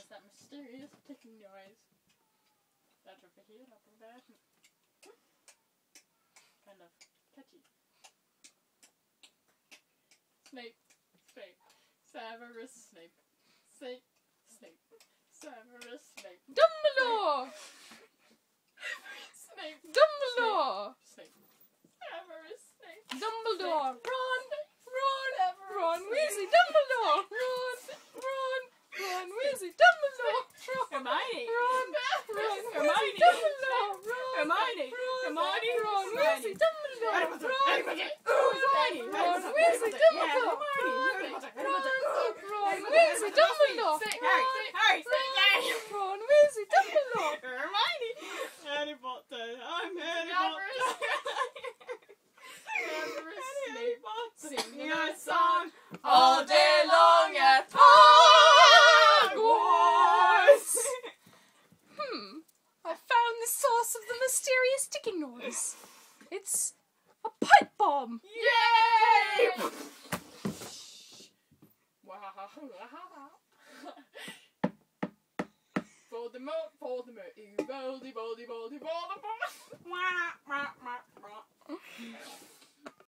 What's that mysterious ticking noise? That over here, not over there. Kind of catchy. Snape, Snape, Severus Snape, Snape, Snape, Severus Snape. Dumbledore! Snape, Dumbledore! Snape, Severus Snape. Dumbledore! Ron! Ron Snape. Weasley! Dumbledore! Ron Weasley! Dumbledore! Hermione. Ron Hermione. Weasley! Dumbledore! Hermione. Hermione. Ron Weasley! Dumbledore! Ron Weasley! Dumbledore! Ron Weasley! Dumbledore! Harry. Ron Weasley! Dumbledore! Hermione. Harry Potter. I'm Harry Potter. Snape singing a song all day long at Hogwarts. I found the source of the mysterious ticking noise. It's a pipe bomb. Yay! Voldemort, Voldemort, Voldemort, Voldemort, Voldemort.